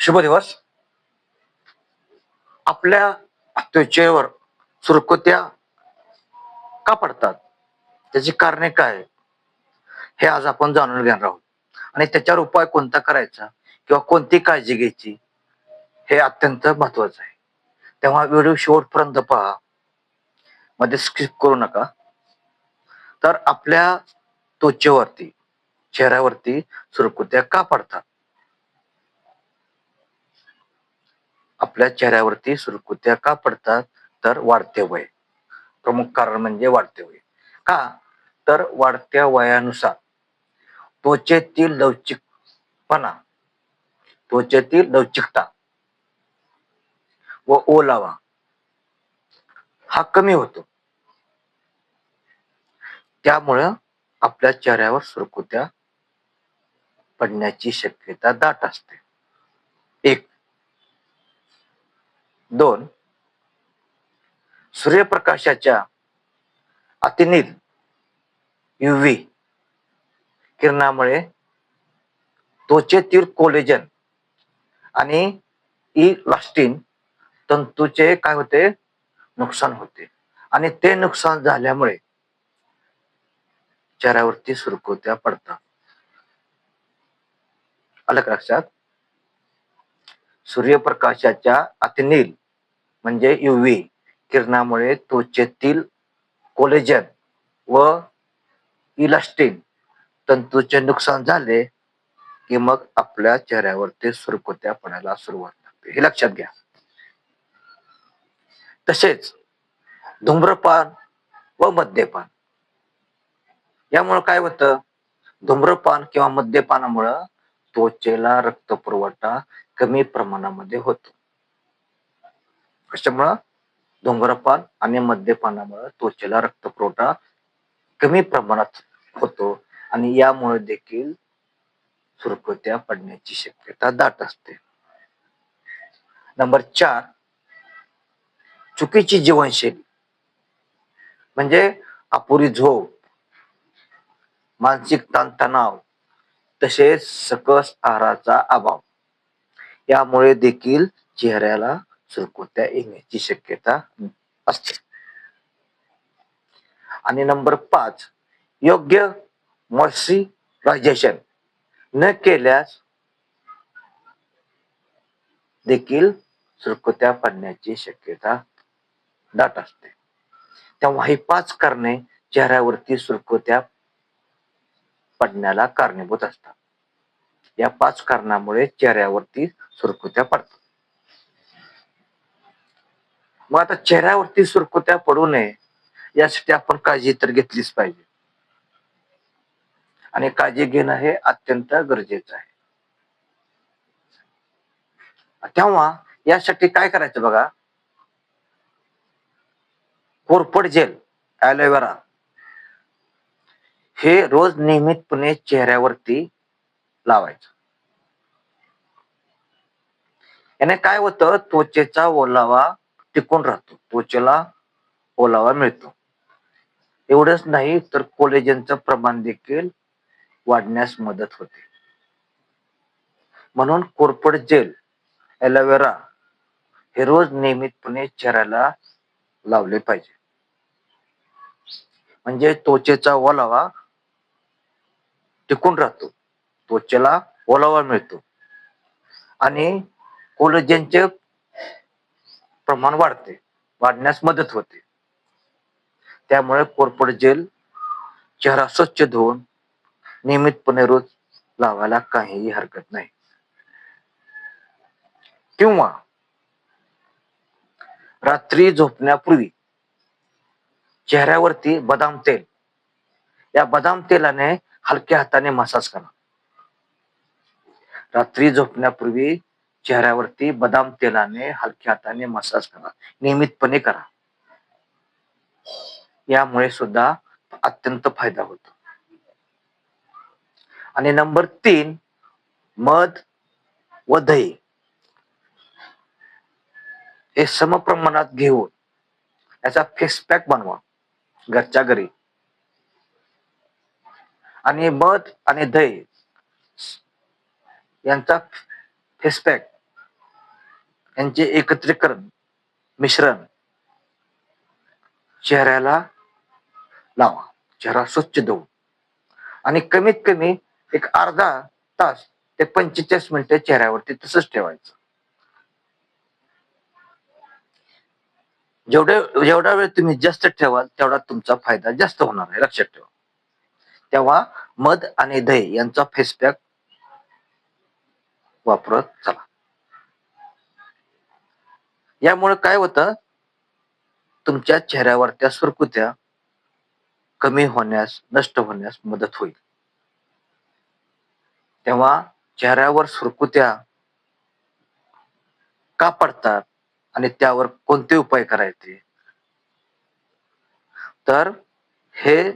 शुभ दिवस. आपल्या त्वचेवर सुरकुत्या का पडतात? त्याची कारणे काय आहेत? हे आज आपण जाणून घेणार आहोत. आणि त्याच्यावर उपाय कोणता करायचा किंवा कोणती काळजी घ्यायची हे अत्यंत महत्वाचं आहे. तेव्हा व्हिडिओ शेवटपर्यंत पहा, मध्ये स्किप करू नका. तर आपल्या त्वचेवरती, चेहऱ्यावरती सुरकुत्या का पडतात? आपल्या चेहऱ्यावरती सुरकुत्या का पडतात? तर वाढते वय. प्रमुख कारण म्हणजे वाढते वय. का? तर वाढत्या वयानुसार त्वचेतील लवचिकपणा, त्वचेतील लवचिकता व ओलावा हा कमी होतो. त्यामुळं आपल्या चेहऱ्यावर सुरकुत्या पडण्याची शक्यता दाट असते. 1. 2. सूर्यप्रकाशाच्या अतिनील UV किरणामुळे त्वचेतील कोलेजन आणि इलास्टिन तंतूचे काय होते? नुकसान होते. आणि ते नुकसान झाल्यामुळे चेहऱ्यावरती सुरकुत्या पडतात. आलं का लक्षात? सूर्यप्रकाशाच्या अतिनील म्हणजे UV किरणामुळे त्वचेतील कोलेजन व इलास्टिन तंतूचे नुकसान झाले की मग आपल्या चेहऱ्यावरती सुरकुत्या पडायला सुरुवात लागते. हे लक्षात घ्या. तसेच धूम्रपान व मद्यपान यामुळे काय होतं? धूम्रपान किंवा मद्यपानामुळं त्वचेला रक्तपुरवठा कमी प्रमाणामध्ये होतो. कशामुळं? धूम्रपान आणि मद्यपानामुळे त्वचेला रक्तपुरवठा कमी प्रमाणात होतो आणि यामुळे देखील सुरकुत्या पडण्याची शक्यता दाट असते. नंबर 4, चुकीची जीवनशैली म्हणजे अपुरी झोप, मानसिक ताणतणाव तसेच सकस आहाराचा अभाव यामुळे देखील चेहऱ्याला सुरकुत्या येण्याची शक्यता असते. आणि नंबर 5, योग्य मॉइश्चरायझेशन न केल्यास देखील सुरकुत्या पडण्याची शक्यता दाट असते. तेव्हा ही 5 कारणे चेहऱ्यावरती सुरकुत्या पडण्याला कारणीभूत असतात. या 5 कारणामुळे चेहऱ्यावरती सुरकुत्या पडतात. मग आता चेहऱ्यावरती सुरकुत्या पडू नये यासाठी आपण काळजी तर घेतलीच पाहिजे. आणि काळजी घेणं हे अत्यंत गरजेचं आहे. तेव्हा यासाठी काय करायचं बघा, कोरफड जेल, ॲलोवेरा हे रोज नियमितपणे चेहऱ्यावरती लावायचं. याने काय होतं? त्वचेचा ओलावा टिकून राहतो, त्वचेला ओलावा मिळतो. एवढंच नाही तर कोलेजनचं प्रमाण देखील वाढण्यास मदत होते. म्हणून कोरफड जेल, ॲलोवेरा हे रोज नियमितपणे चेहऱ्याला लावले पाहिजे. म्हणजे त्वचेचा ओलावा टिकून राहतो, त्वचेला ओलावा मिळतो आणि कोलेजनचे प्रमाण वाढण्यास मदत होते. त्यामुळे कोरफड जेल चेहरा स्वच्छ धुवून नियमितपणे रोज लावायला काहीही हरकत नाही. किंवा रात्री झोपण्यापूर्वी चेहऱ्यावरती बदाम तेल, या बदाम तेलाने हलक्या हाताने मसाज करा. रात्री झोपण्यापूर्वी चेहऱ्यावरती बदाम तेलाने हलक्या हाताने मसाज करा, नियमितपणे करा. यामुळे सुद्धा अत्यंत फायदा होतो. आणि नंबर 3, मध व दही हे समप्रमाणात घेऊन याचा फेस पॅक बनवा घरच्या घरी. आणि मध आणि दही यांचा फेस पॅक यांचे एकत्रीकरण मिश्रण चेहऱ्याला लावा. चेहरा स्वच्छ धुवून आणि कमीत कमी एक अर्धा तास ते 45 मिनिटे चेहऱ्यावरती तसंच ठेवायचं. जेवढा वेळ तुम्ही जास्त ठेवाल तेवढा तुमचा फायदा जास्त होणार आहे, लक्षात ठेवा. तेव्हा मध आणि दही यांचा फेस पॅक वापरत चला. यामुळे काय होतं, तुमच्या चेहऱ्यावरच्या सुरकुत्या कमी होण्यास, नष्ट होण्यास मदत होईल. तेव्हा चेहऱ्यावर सुरकुत्या का पडतात आणि त्यावर कोणते उपाय करायचे, तर हे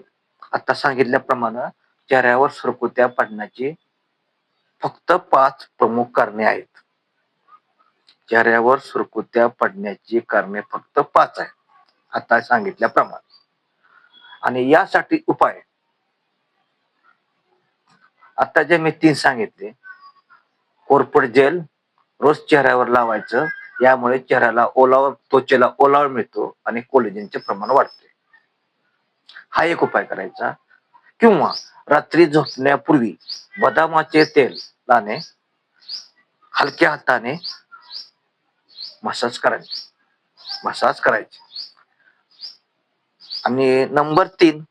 आता सांगितल्याप्रमाणे चेहऱ्यावर सुरकुत्या पडण्याची फक्त 5 प्रमुख कारणे आहेत. चेहऱ्यावर सुरकुत्या पडण्याची कारणे फक्त 5 आहेत, आता सांगितल्याप्रमाणे. आणि यासाठी उपाय आता जे मी 3 सांगितले, कोरफड जेल रोज चेहऱ्यावर लावायचं. यामुळे त्वचेला ओलावा मिळतो आणि कोलेजनचे प्रमाण वाढते. हा एक उपाय करायचा. किंवा रात्री झोपण्यापूर्वी बदामाचे तेल लाने हलक्या हाताने मसाज करायचे. आणि नंबर 3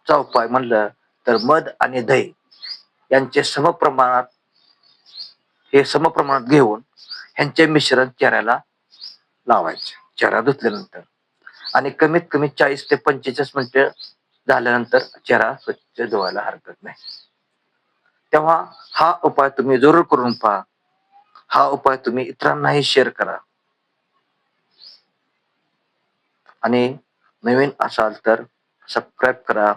चा उपाय म्हणलं तर मध आणि दही यांचे समप्रमाणात घेऊन ह्यांचे मिश्रण चेहऱ्याला लावायचे चेहरा धुतल्यानंतर. आणि कमीत कमी 40 ते 45 मिनिटे झाल्यानंतर चेहरा स्वच्छ धुवायला हरकत नाही. तेव्हा हा उपाय तुम्ही जरूर करून पहा. हा उपाय तुम्ही इतरांनाही शेअर करा. आणि नवीन असाल तर सबस्क्राईब करा.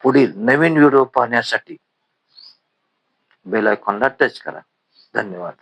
पुढील नवीन व्हिडिओ पाहण्यासाठी बेल आयकॉनला टच करा. धन्यवाद.